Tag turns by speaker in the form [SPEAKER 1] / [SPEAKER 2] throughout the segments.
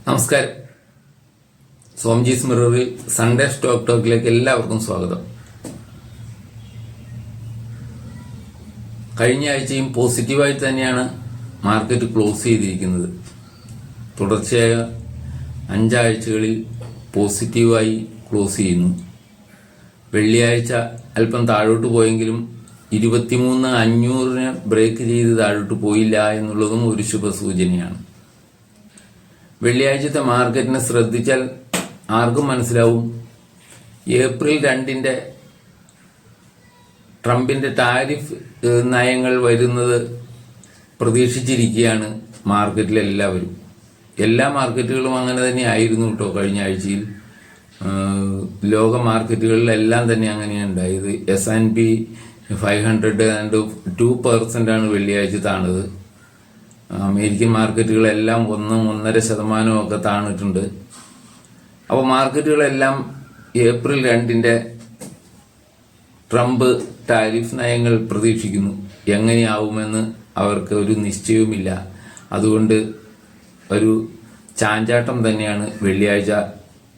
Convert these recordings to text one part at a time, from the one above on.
[SPEAKER 1] നമസ്കാരം. സോംജീസ് മിററിൽ Sunday stock ടോക്കിലേക്ക് എല്ലാവർക്കും സ്വാഗതം. കഴിഞ്ഞ ആഴ്ചയും പോസിറ്റീവായി തന്നെയാണ് മാർക്കറ്റ് ക്ലോസ് ചെയ്തിരിക്കുന്നത്. തുടർച്ചയായ 5 ആഴ്ചകളിൽ പോസിറ്റീവായി ക്ലോസ് ചെയ്യുന്നു. വെള്ളിയാഴ്ച അല്പം താഴോട്ട് പോയെങ്കിലും 23,500 ബ്രേക്ക് ചെയ്ത് താഴോട്ട് പോയില്ല എന്നുള്ളതും ഒരു ശുഭസൂചനയാണ്. വെള്ളിയാഴ്ചത്തെ മാർക്കറ്റിനെ ശ്രദ്ധിച്ചാൽ ആർക്കും മനസ്സിലാവും, ഏപ്രിൽ 2 ട്രംപിന്റെ ടാരിഫ് നയങ്ങൾ വരുന്നത് പ്രതീക്ഷിച്ചിരിക്കുകയാണ് മാർക്കറ്റിലെല്ലാവരും. എല്ലാ മാർക്കറ്റുകളും അങ്ങനെ തന്നെ ആയിരുന്നു കേട്ടോ. കഴിഞ്ഞ ആഴ്ചയിൽ ലോക മാർക്കറ്റുകളിലെല്ലാം തന്നെ അങ്ങനെയാണ് ഉണ്ടായത്. S&P 500 2% വെള്ളിയാഴ്ച താണത്. അമേരിക്കൻ മാർക്കറ്റുകളെല്ലാം 1-1.5% താണിട്ടുണ്ട്. അപ്പോൾ മാർക്കറ്റുകളെല്ലാം ഏപ്രിൽ 2 ട്രംപ് ടാരിഫ് നയങ്ങൾ പ്രതീക്ഷിക്കുന്നു. എങ്ങനെയാവുമെന്ന് അവർക്ക് ഒരു നിശ്ചയവുമില്ല. അതുകൊണ്ട് ഒരു ചാഞ്ചാട്ടം തന്നെയാണ് വെള്ളിയാഴ്ച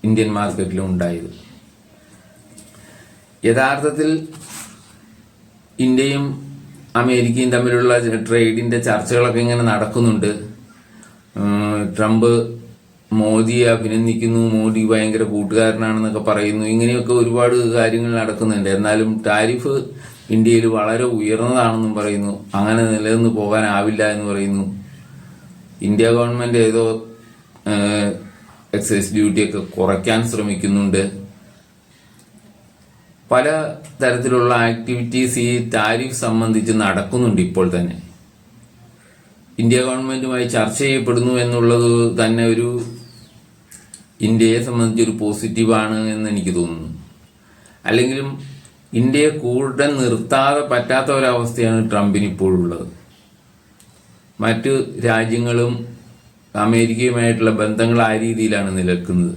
[SPEAKER 1] ഇന്ത്യൻ മാർക്കറ്റിലും ഉണ്ടായത്. യഥാർത്ഥത്തിൽ ഇന്ത്യയും അമേരിക്കയും തമ്മിലുള്ള ട്രേഡിന്റെ ചർച്ചകളൊക്കെ ഇങ്ങനെ നടക്കുന്നുണ്ട്. ട്രംപ് മോദിയെ അഭിനന്ദിക്കുന്നു, മോദി ഭയങ്കര കൂട്ടുകാരനാണെന്നൊക്കെ പറയുന്നു. ഇങ്ങനെയൊക്കെ ഒരുപാട് കാര്യങ്ങൾ നടക്കുന്നുണ്ട്. എന്നാലും ടാരിഫ് ഇന്ത്യയിൽ വളരെ ഉയർന്നതാണെന്നും പറയുന്നു. അങ്ങനെ നിലനിന്ന് പോകാനാവില്ല എന്ന് പറയുന്നു. ഇന്ത്യ ഗവൺമെന്റ് ഏതോ എക്സൈസ് ഡ്യൂട്ടിയൊക്കെ കുറയ്ക്കാൻ ശ്രമിക്കുന്നുണ്ട്. പല തരത്തിലുള്ള ആക്ടിവിറ്റീസ് ഈ ടാരിഫ് സംബന്ധിച്ച് നടക്കുന്നുണ്ട് ഇപ്പോൾ തന്നെ. ഇന്ത്യ ഗവൺമെന്റുമായി ചർച്ച ചെയ്യപ്പെടുന്നു എന്നുള്ളത് തന്നെ ഒരു ഇന്ത്യയെ സംബന്ധിച്ചൊരു പോസിറ്റീവാണ് എന്ന് എനിക്ക് തോന്നുന്നു. അല്ലെങ്കിലും ഇന്ത്യയെ കൂടെ നിർത്താതെ പറ്റാത്ത ഒരവസ്ഥയാണ് ട്രംപിന് ഇപ്പോഴുള്ളത്. മറ്റു രാജ്യങ്ങളും അമേരിക്കയുമായിട്ടുള്ള ബന്ധങ്ങൾ ആ രീതിയിലാണ് നിലനിൽക്കുന്നത്.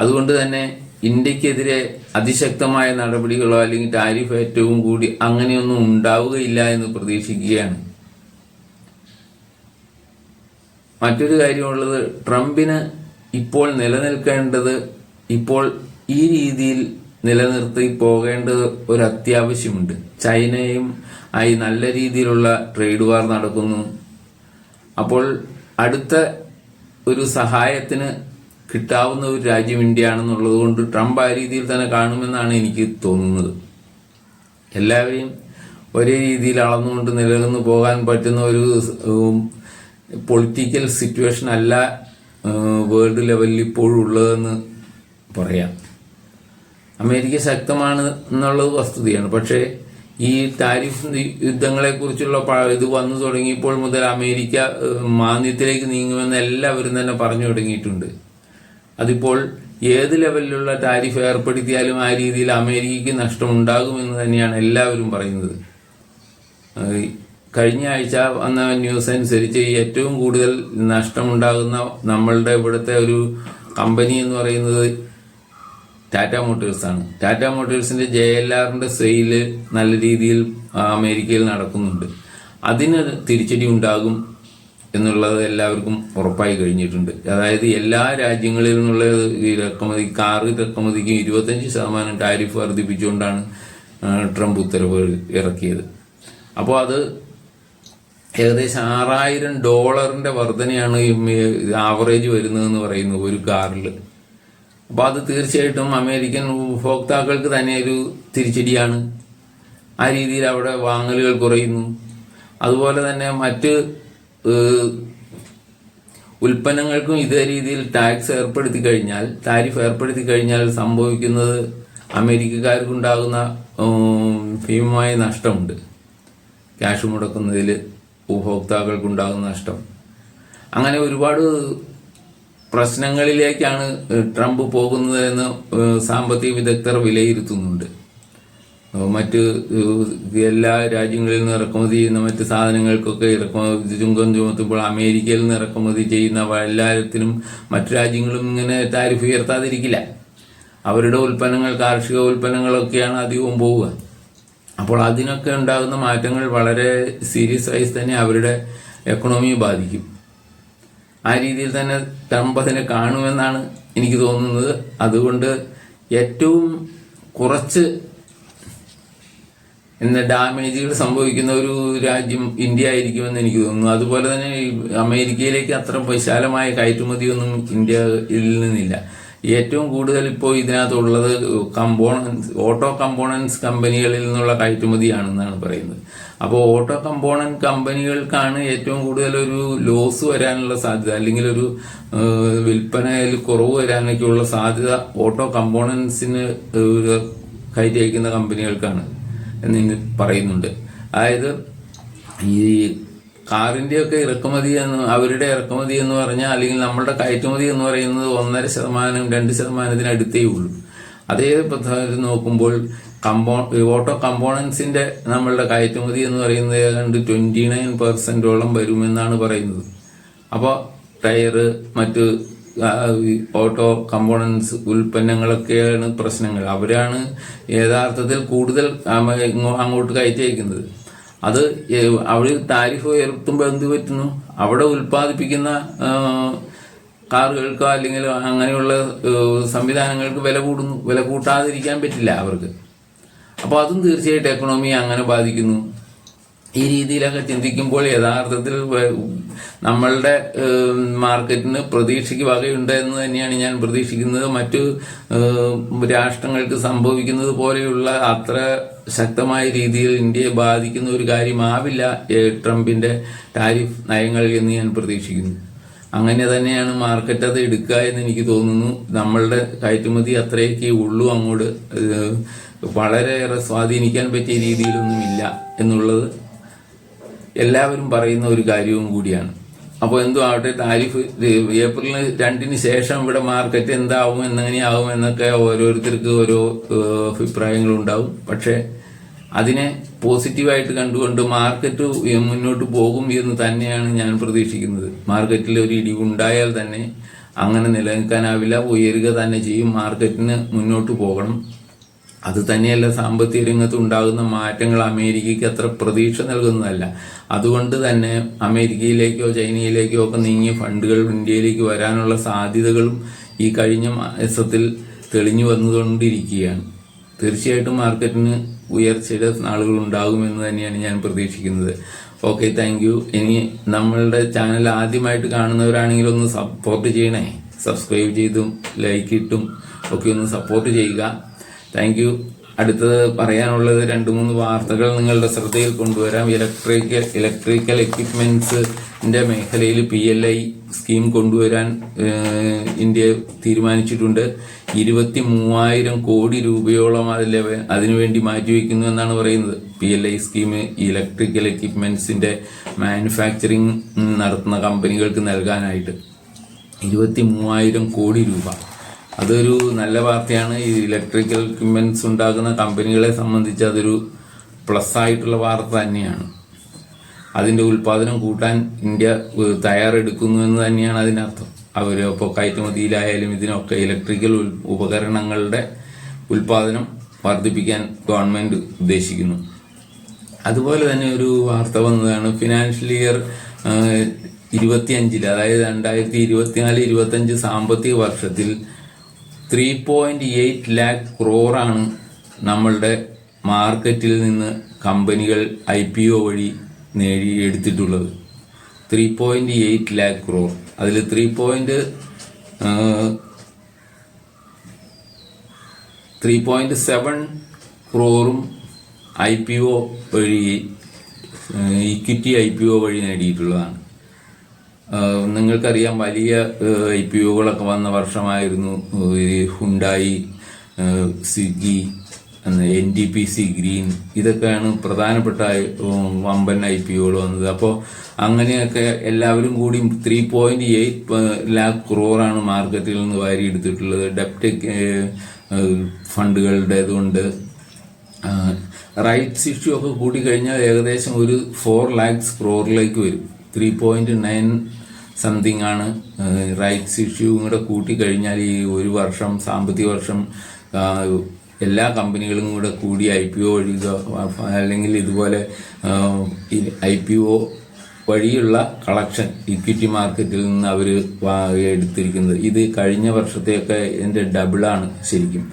[SPEAKER 1] അതുകൊണ്ട് തന്നെ ഇന്ത്യക്കെതിരെ അതിശക്തമായ നടപടികളോ അല്ലെങ്കിൽ ടാരിഫ് ഏറ്റവും കൂടി അങ്ങനെയൊന്നും ഉണ്ടാവുകയില്ല എന്ന് പ്രതീക്ഷിക്കുകയാണ്. മറ്റൊരു കാര്യമുള്ളത്, ട്രംപിന് ഇപ്പോൾ നിലനിൽക്കേണ്ടത്, ഇപ്പോൾ ഈ രീതിയിൽ നിലനിർത്തി പോകേണ്ടത് ഒരു അത്യാവശ്യമുണ്ട്. ചൈനയും ആയി നല്ല രീതിയിലുള്ള ട്രേഡ് വാർ നടക്കുന്നു. അപ്പോൾ അടുത്ത ഒരു സഹായത്തിന് കിട്ടാവുന്ന ഒരു രാജ്യം ഇന്ത്യയാണെന്നുള്ളത് കൊണ്ട് ട്രംപ് ആ രീതിയിൽ തന്നെ കാണുമെന്നാണ് എനിക്ക് തോന്നുന്നത്. എല്ലാവരെയും ഒരേ രീതിയിൽ അളന്നുകൊണ്ട് നിലനിന്ന് പോകാൻ പറ്റുന്ന ഒരു പൊളിറ്റിക്കൽ സിറ്റുവേഷൻ അല്ല വേൾഡ് ലെവലിൽ ഇപ്പോഴും ഉള്ളതെന്ന് പറയാം. അമേരിക്ക ശക്തമാണ് എന്നുള്ളത് വസ്തുതയാണ്. പക്ഷേ ഈ ടാരിഫ് യുദ്ധങ്ങളെക്കുറിച്ചുള്ള ഇത് വന്നു തുടങ്ങിയപ്പോൾ മുതൽ അമേരിക്ക മാന്ദ്യത്തിലേക്ക് നീങ്ങുമെന്ന് എല്ലാവരും തന്നെ പറഞ്ഞു തുടങ്ങിയിട്ടുണ്ട്. അതിപ്പോൾ ഏത് ലെവലിലുള്ള ടാരിഫ് ഏർപ്പെടുത്തിയാലും ആ രീതിയിൽ അമേരിക്കയ്ക്ക് നഷ്ടമുണ്ടാകുമെന്ന് തന്നെയാണ് എല്ലാവരും പറയുന്നത്. കഴിഞ്ഞ ആഴ്ച വന്ന ന്യൂസ് അനുസരിച്ച് ഏറ്റവും കൂടുതൽ നഷ്ടമുണ്ടാകുന്ന നമ്മളുടെ ഇവിടുത്തെ ഒരു കമ്പനി എന്ന് പറയുന്നത് ടാറ്റ മോട്ടോഴ്സാണ്. ടാറ്റ മോട്ടോഴ്സിന്റെ JLRന്റെ സെയില് നല്ല രീതിയിൽ അമേരിക്കയിൽ നടക്കുന്നുണ്ട്. അതിന് തിരിച്ചടി ഉണ്ടാകും എന്നുള്ളത് എല്ലാവർക്കും ഉറപ്പായി കഴിഞ്ഞിട്ടുണ്ട്. അതായത് എല്ലാ രാജ്യങ്ങളിൽ നിന്നുള്ള ഇറക്കുമതി, കാർ ഇറക്കുമതിക്ക് 25% ടാരിഫ് വർദ്ധിപ്പിച്ചുകൊണ്ടാണ് ട്രംപ് ഉത്തരവ് ഇറക്കിയത്. അപ്പോൾ അത് ഏകദേശം $6,000 വർധനയാണ് ആവറേജ് വരുന്നതെന്ന് പറയുന്നു ഒരു കാറിൽ. അപ്പോൾ അത് തീർച്ചയായിട്ടും അമേരിക്കൻ ഉപഭോക്താക്കൾക്ക് തന്നെ ഒരു തിരിച്ചടിയാണ്. ആ രീതിയിൽ അവിടെ വാങ്ങലുകൾ കുറയുന്നു. അതുപോലെ തന്നെ മറ്റ് ഉൽപ്പന്നങ്ങൾക്കും ഇതേ രീതിയിൽ ടാക്സ് ഏർപ്പെടുത്തി കഴിഞ്ഞാൽ, ടാരിഫ് ഏർപ്പെടുത്തി കഴിഞ്ഞാൽ സംഭവിക്കുന്നത് അമേരിക്കക്കാർക്കുണ്ടാകുന്ന ഭീമമായ നഷ്ടമുണ്ട്. ക്യാഷ് മുടക്കുന്നതിൽ ഉപഭോക്താക്കൾക്കുണ്ടാകുന്ന നഷ്ടം. അങ്ങനെ ഒരുപാട് പ്രശ്നങ്ങളിലേക്കാണ് ട്രംപ് പോകുന്നതെന്ന് സാമ്പത്തിക വിദഗ്ധർ വിലയിരുത്തുന്നുണ്ട്. മറ്റ് എല്ലാ രാജ്യങ്ങളിൽ നിന്ന് ഇറക്കുമതി ചെയ്യുന്ന മറ്റ് സാധനങ്ങൾക്കൊക്കെ ഇറക്കുമതി ചുങ്കം ചുമത്തുമ്പോൾ അമേരിക്കയിൽ നിന്ന് ഇറക്കുമതി ചെയ്യുന്ന എല്ലാത്തിനും മറ്റു രാജ്യങ്ങളും ഇങ്ങനെ ടാരിഫ് ഉയർത്താതിരിക്കില്ല. അവരുടെ ഉൽപ്പന്നങ്ങൾ, കാർഷിക ഉൽപ്പന്നങ്ങളൊക്കെയാണ് അധികവും പോവുക. അപ്പോൾ അതിനൊക്കെ ഉണ്ടാകുന്ന മാറ്റങ്ങൾ വളരെ സീരിയസ് ആയി തന്നെ അവരുടെ എക്കണോമിയെ ബാധിക്കും. ആ രീതിയിൽ തന്നെ ട്രംപ് അതിനെ കാണുമെന്നാണ് എനിക്ക് തോന്നുന്നത്. അതുകൊണ്ട് ഏറ്റവും കുറച്ച് ഡാമേജുകൾ സംഭവിക്കുന്ന ഒരു രാജ്യം ഇന്ത്യ ആയിരിക്കുമെന്ന് എനിക്ക് തോന്നുന്നു. അതുപോലെ തന്നെ അമേരിക്കയിലേക്ക് അത്ര വിശാലമായ കയറ്റുമതിയൊന്നും ഇന്ത്യയിൽ നിന്നില്ല. ഏറ്റവും കൂടുതൽ ഇപ്പോൾ ഇതിനകത്തുള്ളത് ഓട്ടോ കമ്പോണൻസ് കമ്പനികളിൽ നിന്നുള്ള കയറ്റുമതിയാണെന്നാണ് പറയുന്നത്. അപ്പോൾ ഓട്ടോ കമ്പോണന്റ് കമ്പനികൾക്കാണ് ഏറ്റവും കൂടുതൽ ഒരു ലോസ് വരാനുള്ള സാധ്യത, അല്ലെങ്കിൽ ഒരു വിൽപ്പനയിൽ കുറവ് വരാനൊക്കെയുള്ള സാധ്യത ഓട്ടോ കമ്പോണൻസിന് കയറ്റി അയക്കുന്ന കമ്പനികൾക്കാണ് എന്ന് പറയുന്നുണ്ട്. അതായത് ഈ കാറിൻ്റെയൊക്കെ അവരുടെ ഇറക്കുമതി എന്ന് പറഞ്ഞാൽ, അല്ലെങ്കിൽ നമ്മളുടെ കയറ്റുമതി എന്ന് പറയുന്നത് 1.5% 2% അടുത്തേ ഉള്ളൂ. അതേ പ്രധാനം നോക്കുമ്പോൾ ഓട്ടോ കമ്പോണൻസിന്റെ നമ്മളുടെ കയറ്റുമതി എന്ന് പറയുന്നത് ഏതാണ്ട് 29% വരുമെന്നാണ് പറയുന്നത്. അപ്പോൾ ടയറ്, മറ്റ് ഓട്ടോ കമ്പോണൻസ് ഉൽപ്പന്നങ്ങളൊക്കെയാണ് പ്രശ്നങ്ങൾ. അവരാണ് യഥാർത്ഥത്തിൽ കൂടുതൽ അങ്ങോട്ട് കയറ്റി അയക്കുന്നത്. അത് അവർ താരിഫ് ഉയർത്തുമ്പോൾ എന്ത് പറ്റുന്നു? അവിടെ ഉൽപ്പാദിപ്പിക്കുന്ന കാറുകൾക്കോ അല്ലെങ്കിൽ അങ്ങനെയുള്ള സംവിധാനങ്ങൾക്ക് വില കൂടുന്നു. വില കൂട്ടാതിരിക്കാൻ പറ്റില്ല അവർക്ക്. അപ്പോൾ അതും തീർച്ചയായിട്ടും എക്കണോമിയെ അങ്ങനെ ബാധിക്കുന്നു. ഈ രീതിയിലൊക്കെ ചിന്തിക്കുമ്പോൾ യഥാർത്ഥത്തിൽ നമ്മളുടെ മാർക്കറ്റിന് പ്രതീക്ഷയ്ക്ക് വകയുണ്ട് എന്ന് തന്നെയാണ് ഞാൻ പ്രതീക്ഷിക്കുന്നത്. മറ്റു രാഷ്ട്രങ്ങൾക്ക് സംഭവിക്കുന്നത് പോലെയുള്ള അത്ര ശക്തമായ രീതിയിൽ ഇന്ത്യയെ ബാധിക്കുന്ന ഒരു കാര്യമാവില്ല ട്രംപിന്റെ ടാരിഫ് നയങ്ങൾ എന്ന് ഞാൻ പ്രതീക്ഷിക്കുന്നു. അങ്ങനെ തന്നെയാണ് മാർക്കറ്റ് അത് എടുക്കുക എന്ന് എനിക്ക് തോന്നുന്നു. നമ്മളുടെ കയറ്റുമതി അത്രയൊക്കെ ഉള്ളൂ, അങ്ങോട്ട് വളരെയേറെ സ്വാധീനിക്കാൻ പറ്റിയ രീതിയിലൊന്നുമില്ല എന്നുള്ളത് എല്ലാവരും പറയുന്ന ഒരു കാര്യവും കൂടിയാണ്. അപ്പോൾ എന്തോ ആവട്ടെ, താരിഫ് ഏപ്രിൽ 2 ശേഷം ഇവിടെ മാർക്കറ്റ് എന്താവും, എങ്ങനെയാവും എന്നൊക്കെ ഓരോരുത്തർക്ക് ഓരോ അഭിപ്രായങ്ങളുണ്ടാവും. പക്ഷെ അതിനെ പോസിറ്റീവായിട്ട് കണ്ടുകൊണ്ട് മാർക്കറ്റ് മുന്നോട്ട് പോകും എന്ന് തന്നെയാണ് ഞാൻ പ്രതീക്ഷിക്കുന്നത്. മാർക്കറ്റിൽ ഒരു ഇടിവുണ്ടായാൽ തന്നെ അങ്ങനെ നിലനിൽക്കാനാവില്ല, ഉയരുക തന്നെ ചെയ്യും. മാർക്കറ്റിന് മുന്നോട്ട് പോകണം. അത് തന്നെയല്ല, സാമ്പത്തിക രംഗത്ത് ഉണ്ടാകുന്ന മാറ്റങ്ങൾ അമേരിക്കയ്ക്ക് അത്ര പ്രതീക്ഷ നൽകുന്നതല്ല. അതുകൊണ്ട് തന്നെ അമേരിക്കയിലേക്കോ ചൈനയിലേക്കോ ഒക്കെ നീങ്ങിയ ഫണ്ടുകൾ ഇന്ത്യയിലേക്ക് വരാനുള്ള സാധ്യതകളും ഈ കഴിഞ്ഞ മാസത്തിൽ തെളിഞ്ഞു വന്നുകൊണ്ടിരിക്കുകയാണ്. തീർച്ചയായിട്ടും മാർക്കറ്റിന് ഉയർച്ചയുടെ നാളുകൾ ഉണ്ടാകുമെന്ന് തന്നെയാണ് ഞാൻ പ്രതീക്ഷിക്കുന്നത്. Okay, thank you. ഇനി നമ്മളുടെ ചാനൽ ആദ്യമായിട്ട് കാണുന്നവരാണെങ്കിൽ ഒന്ന് സപ്പോർട്ട് ചെയ്യണേ. സബ്സ്ക്രൈബ് ചെയ്തും ലൈക്ക് ഇട്ടും ഒക്കെ ഒന്ന് സപ്പോർട്ട് ചെയ്യുക. Thank you. അടുത്തത് പറയാനുള്ളത് 2-3 വാർത്തകൾ നിങ്ങളുടെ ശ്രദ്ധയിൽ കൊണ്ടുവരാം. ഇലക്ട്രിക്കൽ എക്വിപ്മെന്റ്സിന്റെ മേഖലയിൽ PLI സ്കീം കൊണ്ടുവരാൻ ഇന്ത്യ തീരുമാനിച്ചിട്ടുണ്ട്. 23,000 കോടി രൂപയോളം അതിനുവേണ്ടി മാറ്റിവെക്കുന്നു എന്നാണ് പറയുന്നത്. PLI സ്കീം ഇലക്ട്രിക്കൽ എക്വിപ്മെന്റ്സിന്റെ മാനുഫാക്ചറിങ് നടത്തുന്ന കമ്പനികൾക്ക് നൽകാനായിട്ട് 23,000 കോടി രൂപ. അതൊരു നല്ല വാർത്തയാണ്. ഈ ഇലക്ട്രിക്കൽ എക്വിപ്മെന്റ്സ് ഉണ്ടാക്കുന്ന കമ്പനികളെ സംബന്ധിച്ച് അതൊരു പ്ലസ് ആയിട്ടുള്ള വാർത്ത തന്നെയാണ്. അതിന്റെ ഉൽപാദനം കൂട്ടാൻ ഇന്ത്യ തയ്യാറെടുക്കുന്നു എന്ന് തന്നെയാണ് അതിനർത്ഥം. ഇപ്പോൾ കയറ്റുമതിയിലായാലും ഇതിനൊക്കെ ഇലക്ട്രിക്കൽ ഉപകരണങ്ങളുടെ ഉൽപാദനം വർദ്ധിപ്പിക്കാൻ ഗവൺമെന്റ് ഉദ്ദേശിക്കുന്നു. അതുപോലെ തന്നെ ഒരു വാർത്ത വന്നതാണ്, ഫിനാൻഷ്യൽ ഇയർ 25, അതായത് 2024-25 സാമ്പത്തിക വർഷത്തിൽ 3.8 lakh crore നമ്മളുടെ മാർക്കറ്റിൽ നിന്ന് കമ്പനികൾ IPO വഴി നേടിയെടുത്തിട്ടുള്ളത്. 3.8 lakh crore. അതിൽ 3.7 crore IPO വഴി, ഇക്വിറ്റി IPO വഴി നേടിയിട്ടുള്ളതാണ്. നിങ്ങൾക്കറിയാം, വലിയ IPOകളൊക്കെ വന്ന വർഷമായിരുന്നു ഹുണ്ടായി, സ്വിഗ്ഗി, NTPC ഗ്രീൻ, ഇതൊക്കെയാണ് പ്രധാനപ്പെട്ട വമ്പൻ IPOകൾ വന്നത്. അപ്പോൾ അങ്ങനെയൊക്കെ എല്ലാവരും കൂടി 3.8 lakh crore മാർക്കറ്റിൽ നിന്ന് വാരിയെടുത്തിട്ടുള്ളത്. ഡെപ്റ്റ് ഫണ്ടുകളുടേതുകൊണ്ട് റൈറ്റ്സ് ഇഷ്യൂ ഒക്കെ കൂട്ടിക്കഴിഞ്ഞാൽ ഏകദേശം ഒരു 4 lakhs crore വരും. 3.9 സംതിങ് ആണ് റൈറ്റ്സ് ഇഷ്യൂ കൂടെ കൂട്ടിക്കഴിഞ്ഞാൽ ഈ ഒരു വർഷം, സാമ്പത്തിക വർഷം എല്ലാ കമ്പനികളും കൂടെ കൂടി IPO വഴി അല്ലെങ്കിൽ ഇതുപോലെ IPO വഴിയുള്ള കളക്ഷൻ ഇക്വിറ്റി മാർക്കറ്റിൽ നിന്ന് അവർ എടുത്തിരിക്കുന്നത്. ഇത് കഴിഞ്ഞ വർഷത്തെയൊക്കെ ഇതിൻ്റെ ഡബിളാണ് ശരിക്കും.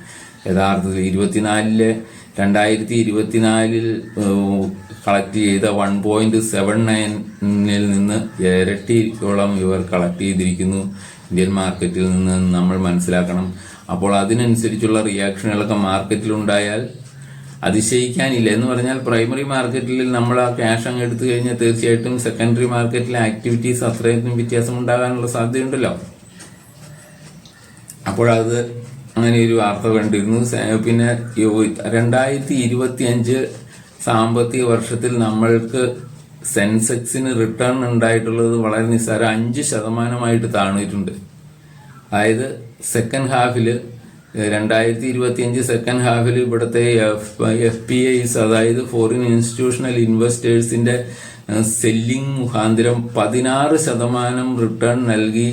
[SPEAKER 1] യഥാർത്ഥത്തിൽ 2024 കളക്ട് ചെയ്ത 1.79 നിന്ന് ഇരട്ടിയോളം ഇവർ കളക്ട് ചെയ്തിരിക്കുന്നു ഇന്ത്യൻ മാർക്കറ്റിൽ നിന്ന് നമ്മൾ മനസ്സിലാക്കണം. അപ്പോൾ അതിനനുസരിച്ചുള്ള റിയാക്ഷനുകളൊക്കെ മാർക്കറ്റിലുണ്ടായാൽ അതിശയിക്കാനില്ല. എന്ന് പറഞ്ഞാൽ പ്രൈമറി മാർക്കറ്റിൽ നമ്മൾ ആ ക്യാഷ് അങ്ങ് എടുത്തു കഴിഞ്ഞാൽ തീർച്ചയായിട്ടും സെക്കൻഡറി മാർക്കറ്റിലെ ആക്ടിവിറ്റീസ് അത്രയും വ്യത്യാസം ഉണ്ടാകാനുള്ള സാധ്യതയുണ്ടല്ലോ. അപ്പോഴത് അങ്ങനെ ഒരു വാർത്ത കണ്ടിരുന്നു. പിന്നെ 2025 സാമ്പത്തിക വർഷത്തിൽ നമ്മൾക്ക് സെൻസെക്സിന് റിട്ടേൺ ഉണ്ടായിട്ടുള്ളത് വളരെ നിസ്സാരം 5% താണിട്ടുണ്ട്. അതായത് സെക്കൻഡ് ഹാഫിൽ 2025 സെക്കൻഡ് ഹാഫിൽ ഇവിടുത്തെ FPIs അതായത് ഫോറിൻ ഇൻസ്റ്റിറ്റ്യൂഷണൽ ഇൻവെസ്റ്റേഴ്സിന്റെ സെല്ലിംഗ് മുഖാന്തരം 16% റിട്ടേൺ നൽകി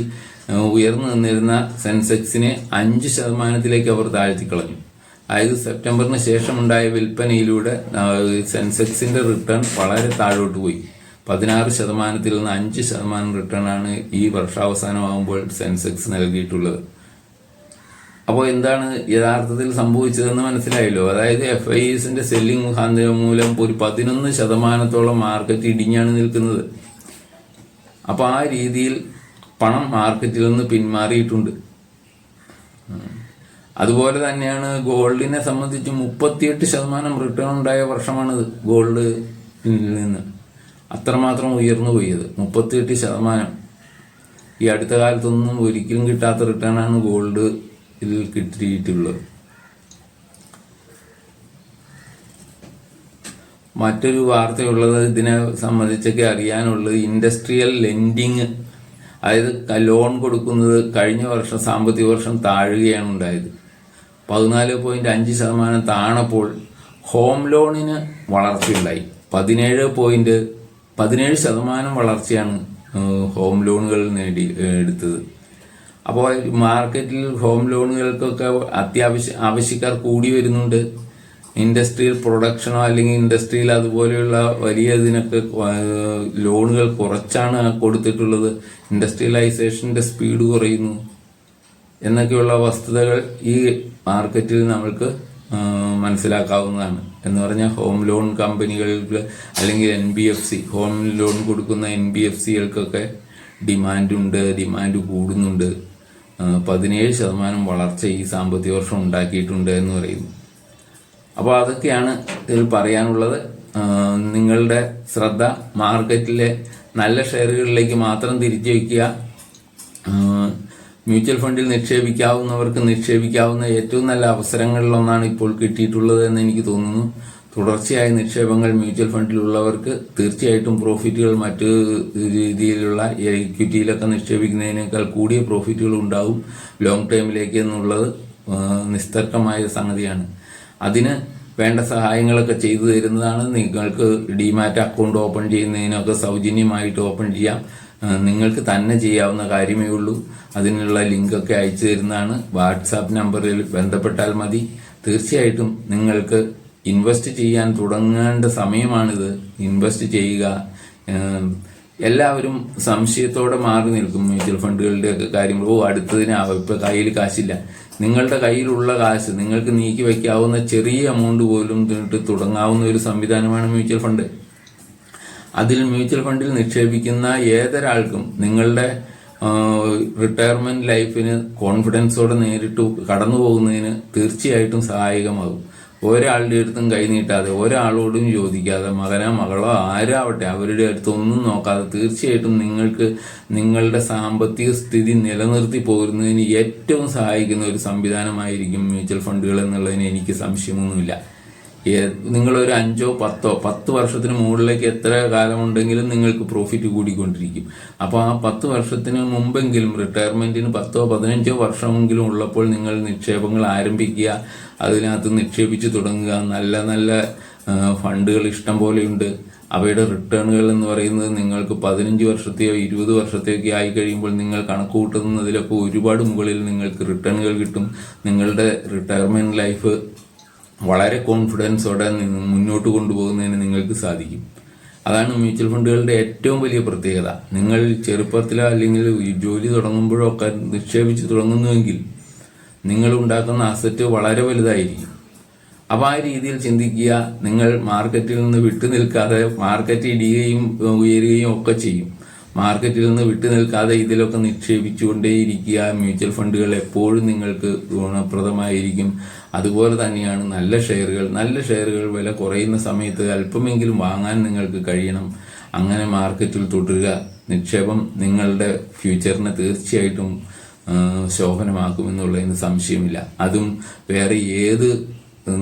[SPEAKER 1] ഉയർന്നു നിന്നിരുന്ന സെൻസെക്സിനെ 5% അവർ താഴ്ത്തിക്കളഞ്ഞു. അതായത് സെപ്റ്റംബറിന് ശേഷമുണ്ടായ വിൽപ്പനയിലൂടെ സെൻസെക്സിന്റെ റിട്ടേൺ വളരെ താഴോട്ട് പോയി. 16% നിന്ന് 5% റിട്ടേൺ ആണ് ഈ വർഷാവസാനമാകുമ്പോൾ സെൻസെക്സ് നൽകിയിട്ടുള്ളത്. അപ്പോൾ എന്താണ് യഥാർത്ഥത്തിൽ സംഭവിച്ചതെന്ന് മനസ്സിലായല്ലോ. അതായത് FISന്റെ സെല്ലിംഗ് മുഖാന്തരം മൂലം ഒരു 11% മാർക്കറ്റ് ഇടിഞ്ഞാണ് നിൽക്കുന്നത്. അപ്പൊ ആ രീതിയിൽ പണം മാർക്കറ്റിൽ നിന്ന് പിന്മാറിയിട്ടുണ്ട്. അതുപോലെ തന്നെയാണ് ഗോൾഡിനെ സംബന്ധിച്ച് 38% റിട്ടേൺ ഉണ്ടായ വർഷമാണിത്. ഗോൾഡ് നിന്ന് അത്രമാത്രം ഉയർന്നു പോയത് 38%. ഈ അടുത്ത കാലത്തൊന്നും ഒരിക്കലും കിട്ടാത്ത റിട്ടേൺ ആണ് ഗോൾഡ് ഇതിൽ കിട്ടിയിട്ടുള്ളത്. മറ്റൊരു വാർത്തയുള്ളത് ഇതിനെ സംബന്ധിച്ചൊക്കെ അറിയാനുള്ളത് ഇൻഡസ്ട്രിയൽ ലെൻഡിങ്, അതായത് ലോൺ കൊടുക്കുന്നത് കഴിഞ്ഞ വർഷം സാമ്പത്തിക വർഷം താഴുകയാണ് ഉണ്ടായത്. 14.5% താണപ്പോൾ ഹോം ലോണിന് വളർച്ചയുണ്ടായി. 17% വളർച്ചയാണ് ഹോം ലോണുകൾ എടുത്തത്. അപ്പോൾ മാർക്കറ്റിൽ ഹോം ലോണുകൾക്കൊക്കെ ആവശ്യക്കാർ കൂടി വരുന്നുണ്ട്. ഇൻഡസ്ട്രിയൽ പ്രൊഡക്ഷനോ അല്ലെങ്കിൽ ഇൻഡസ്ട്രിയിൽ അതുപോലെയുള്ള വലിയ ഇതിനൊക്കെ ലോണുകൾ കുറച്ചാണ് കൊടുത്തിട്ടുള്ളത്. ഇൻഡസ്ട്രിയലൈസേഷന്റെ സ്പീഡ് കുറയുന്നു എന്നൊക്കെയുള്ള വസ്തുതകൾ ഈ മാർക്കറ്റിൽ നമ്മൾക്ക് മനസ്സിലാക്കാവുന്നതാണ്. എന്ന് പറഞ്ഞാൽ ഹോം ലോൺ കമ്പനികൾക്ക് അല്ലെങ്കിൽ NBFC ഹോം ലോൺ കൊടുക്കുന്ന NBFCകൾക്കൊക്കെ ഡിമാൻഡ് കൂടുന്നുണ്ട്. 17% വളർച്ച ഈ സാമ്പത്തിക വർഷം ഉണ്ടാക്കിയിട്ടുണ്ട് എന്ന് പറയുന്നു. അപ്പോൾ അതൊക്കെയാണ് ഇതിൽ പറയാനുള്ളത്. നിങ്ങളുടെ ശ്രദ്ധ മാർക്കറ്റിലെ നല്ല ഷെയറുകളിലേക്ക് മാത്രം തിരിച്ചു വയ്ക്കുക. മ്യൂച്വൽ ഫണ്ടിൽ നിക്ഷേപിക്കാവുന്നവർക്ക് നിക്ഷേപിക്കാവുന്ന ഏറ്റവും നല്ല അവസരങ്ങളിലൊന്നാണ് ഇപ്പോൾ കിട്ടിയിട്ടുള്ളത് എന്ന് എനിക്ക് തോന്നുന്നു. തുടർച്ചയായ നിക്ഷേപങ്ങൾ മ്യൂച്വൽ ഫണ്ടിലുള്ളവർക്ക് തീർച്ചയായിട്ടും പ്രോഫിറ്റുകൾ മറ്റു രീതിയിലുള്ള ഇക്വിറ്റിയിലൊക്കെ നിക്ഷേപിക്കുന്നതിനേക്കാൾ കൂടിയ പ്രോഫിറ്റുകൾ ഉണ്ടാവും ലോങ് ടൈമിലേക്ക് എന്നുള്ളത് നിസ്തർക്കമായ സംഗതിയാണ്. അതിന് വേണ്ട സഹായങ്ങളൊക്കെ ചെയ്തു തരുന്നതാണ്. നിങ്ങൾക്ക് ഡിമാറ്റ് അക്കൗണ്ട് ഓപ്പൺ ചെയ്യുന്നതിനൊക്കെ സൗജന്യമായിട്ട് ഓപ്പൺ ചെയ്യാം. നിങ്ങൾക്ക് തന്നെ ചെയ്യാവുന്ന കാര്യമേ ഉള്ളൂ. അതിനുള്ള ലിങ്കൊക്കെ അയച്ചു തരുന്നതാണ്. വാട്സാപ്പ് നമ്പറിൽ ബന്ധപ്പെട്ടാൽ മതി. തീർച്ചയായിട്ടും നിങ്ങൾക്ക് ഇൻവെസ്റ്റ് ചെയ്യാൻ തുടങ്ങേണ്ട സമയമാണിത്. ഇൻവെസ്റ്റ് ചെയ്യുക. എല്ലാവരും സംശയത്തോടെ മാറി നിൽക്കും മ്യൂച്വൽ ഫണ്ടുകളുടെ ഒക്കെ കാര്യങ്ങൾ. അടുത്തതിനാവും, ഇപ്പൊ കയ്യിൽ കാശില്ല. നിങ്ങളുടെ കയ്യിലുള്ള കാശ് നിങ്ങൾക്ക് നീക്കി വയ്ക്കാവുന്ന ചെറിയ എമൗണ്ട് പോലും തുടങ്ങാവുന്ന ഒരു സംവിധാനമാണ് മ്യൂച്വൽ ഫണ്ട്. അതിൽ മ്യൂച്വൽ ഫണ്ടിൽ നിക്ഷേപിക്കുന്ന ഏതൊരാൾക്കും നിങ്ങളുടെ റിട്ടയർമെന്റ് ലൈഫിന് കോൺഫിഡൻസോടെ നേരിട്ട് കടന്നു പോകുന്നതിന് തീർച്ചയായിട്ടും സഹായകമാകും. ഒരാളുടെ അടുത്തും കൈനീട്ടാതെ, ഒരാളോടും ചോദിക്കാതെ, മകനോ മകളോ ആരാവട്ടെ അവരുടെ അടുത്തൊന്നും നോക്കാതെ തീർച്ചയായിട്ടും നിങ്ങൾക്ക് നിങ്ങളുടെ സാമ്പത്തിക സ്ഥിതി നിലനിർത്തി പോരുന്നതിന് ഏറ്റവും സഹായിക്കുന്ന ഒരു സംവിധാനമായിരിക്കും മ്യൂച്വൽ ഫണ്ടുകൾ എന്നുള്ളതിന് എനിക്ക് സംശയമൊന്നുമില്ല. നിങ്ങളൊരു 5-10 വർഷത്തിന് മുകളിലേക്ക് എത്ര കാലമുണ്ടെങ്കിലും നിങ്ങൾക്ക് പ്രോഫിറ്റ് കൂടിക്കൊണ്ടിരിക്കും. അപ്പോൾ ആ 10 വർഷത്തിന് മുമ്പെങ്കിലും റിട്ടയർമെന്റിന് 10-15 വർഷമെങ്കിലും ഉള്ളപ്പോൾ നിങ്ങൾ നിക്ഷേപങ്ങൾ ആരംഭിക്കുക. അതിനകത്ത് നിക്ഷേപിച്ച് തുടങ്ങുക. നല്ല നല്ല ഫണ്ടുകൾ ഇഷ്ടം പോലെയുണ്ട്. അവയുടെ റിട്ടേണുകൾ എന്ന് പറയുന്നത് നിങ്ങൾക്ക് 15 വർഷത്തെയോ 20 വർഷത്തെയൊക്കെ ആയി കഴിയുമ്പോൾ നിങ്ങൾ കണക്ക് കൂട്ടുന്നതിലൊക്കെ ഒരുപാട് മുകളിൽ നിങ്ങൾക്ക് റിട്ടേണുകൾ കിട്ടും. നിങ്ങളുടെ റിട്ടയർമെന്റ് ലൈഫ് വളരെ കോൺഫിഡൻസോടെ മുന്നോട്ട് കൊണ്ടുപോകുന്നതിന് നിങ്ങൾക്ക് സാധിക്കും. അതാണ് മ്യൂച്വൽ ഫണ്ടുകളുടെ ഏറ്റവും വലിയ പ്രത്യേകത. നിങ്ങൾ ചെറുപ്പത്തിലോ അല്ലെങ്കിൽ ജോലി തുടങ്ങുമ്പോഴോ ഒക്കെ നിക്ഷേപിച്ച് തുടങ്ങുന്നുവെങ്കിൽ നിങ്ങൾ ഉണ്ടാക്കുന്ന അസറ്റ് വളരെ വലുതായിരിക്കും. അപ്പോൾ ആ രീതിയിൽ ചിന്തിക്കുക. നിങ്ങൾ മാർക്കറ്റിൽ നിന്ന് വിട്ടു നിൽക്കാതെ, മാർക്കറ്റ് ഇടിയുകയും ഉയരുകയും ഒക്കെ ചെയ്യും, മാർക്കറ്റിൽ നിന്ന് വിട്ടു നിൽക്കാതെ ഇതിലൊക്കെ നിക്ഷേപിച്ചുകൊണ്ടേയിരിക്കുക. മ്യൂച്വൽ ഫണ്ടുകൾ എപ്പോഴും നിങ്ങൾക്ക് ഗുണപ്രദമായിരിക്കും. അതുപോലെ തന്നെയാണ് നല്ല ഷെയറുകൾ വില കുറയുന്ന സമയത്ത് അല്പമെങ്കിലും വാങ്ങാൻ നിങ്ങൾക്ക് കഴിയണം. അങ്ങനെ മാർക്കറ്റിൽ തുടരുക. നിക്ഷേപം നിങ്ങളുടെ ഫ്യൂച്ചറിനെ തീർച്ചയായിട്ടും ശോഭനമാക്കുമെന്നുള്ളതിന് സംശയമില്ല. അതും വേറെ ഏത്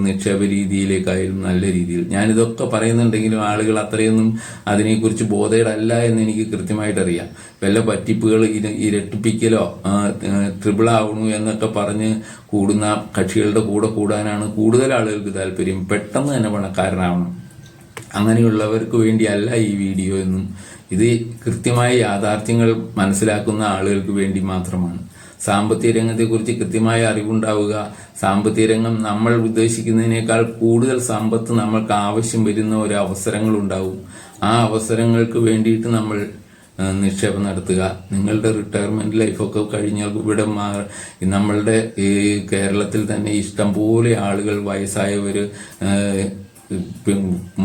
[SPEAKER 1] നിക്ഷേപ രീതിയിലേക്കായാലും നല്ല രീതിയിൽ. ഞാനിതൊക്കെ പറയുന്നുണ്ടെങ്കിലും ആളുകൾ അത്രയൊന്നും അതിനെക്കുറിച്ച് ബോധേഡല്ല എന്ന് എനിക്ക് കൃത്യമായിട്ടറിയാം. വല്ല പറ്റിപ്പുകൾ ഇരട്ടിപ്പിക്കലോ ട്രിപ്പിൾ ആവണു എന്നൊക്കെ പറഞ്ഞ് കൂടുന്ന കക്ഷികളുടെ കൂടെ കൂടാനാണ് കൂടുതൽ ആളുകൾക്ക് താല്പര്യം. പെട്ടെന്ന് തന്നെ പണക്കാരനാവണം. അങ്ങനെയുള്ളവർക്ക് വേണ്ടിയല്ല ഈ വീഡിയോ എന്നും. ഇത് കൃത്യമായ യാഥാർത്ഥ്യങ്ങൾ മനസ്സിലാക്കുന്ന ആളുകൾക്ക് വേണ്ടി മാത്രമാണ്. സാമ്പത്തിക രംഗത്തെക്കുറിച്ച് കൃത്യമായ അറിവുണ്ടാവുക. സാമ്പത്തിക രംഗം നമ്മൾ ഉദ്ദേശിക്കുന്നതിനേക്കാൾ കൂടുതൽ സമ്പത്ത് നമ്മൾക്ക് ആവശ്യം വരുന്ന ഒരു അവസരങ്ങളുണ്ടാവും. ആ അവസരങ്ങൾക്ക് വേണ്ടിയിട്ട് നമ്മൾ നിക്ഷേപം നടത്തുക. നിങ്ങളുടെ റിട്ടയർമെന്റ് ലൈഫൊക്കെ കഴിഞ്ഞാൽ ഇവിടെ നമ്മളുടെ ഈ കേരളത്തിൽ തന്നെ ഇഷ്ടംപോലെ ആളുകൾ, വയസ്സായവർ,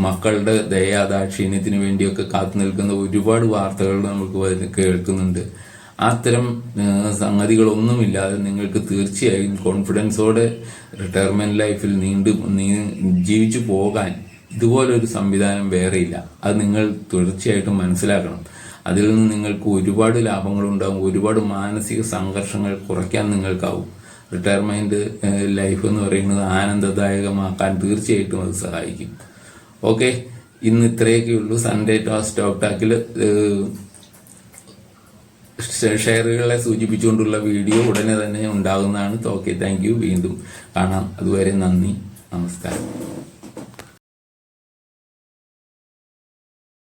[SPEAKER 1] മക്കളുടെ ദയാദാക്ഷിണ്യത്തിന് വേണ്ടിയൊക്കെ കാത്തു നിൽക്കുന്ന ഒരുപാട് വാർത്തകൾ നമുക്ക് കേൾക്കുന്നുണ്ട്. അത്തരം സംഗതികളൊന്നുമില്ലാതെ നിങ്ങൾക്ക് തീർച്ചയായും കോൺഫിഡൻസോടെ റിട്ടയർമെന്റ് ലൈഫിൽ ജീവിച്ചു പോകാൻ ഇതുപോലൊരു സംവിധാനം വേറെയില്ല. അത് നിങ്ങൾ തീർച്ചയായിട്ടും മനസ്സിലാക്കണം. അതിൽ നിന്ന് നിങ്ങൾക്ക് ഒരുപാട് ലാഭങ്ങളുണ്ടാകും. ഒരുപാട് മാനസിക സംഘർഷങ്ങൾ കുറയ്ക്കാൻ നിങ്ങൾക്കാവും. റിട്ടയർമെന്റ് ലൈഫ് എന്ന് പറയുന്നത് ആനന്ദദായകമാക്കാൻ തീർച്ചയായിട്ടും അത് സഹായിക്കും. ഓക്കെ, ഇന്ന് ഇത്രയൊക്കെയുള്ളൂ. സൺഡേ സ്റ്റോക്ക് ടാക്കിൽ ഷെയറുകളെ സൂചിപ്പിച്ചുകൊണ്ടുള്ള വീഡിയോ ഉടനെ തന്നെ ഉണ്ടാകുന്നതാണ്. Okay, thank you. വീണ്ടും കാണാം. അതുവരെ നന്ദി, നമസ്കാരം.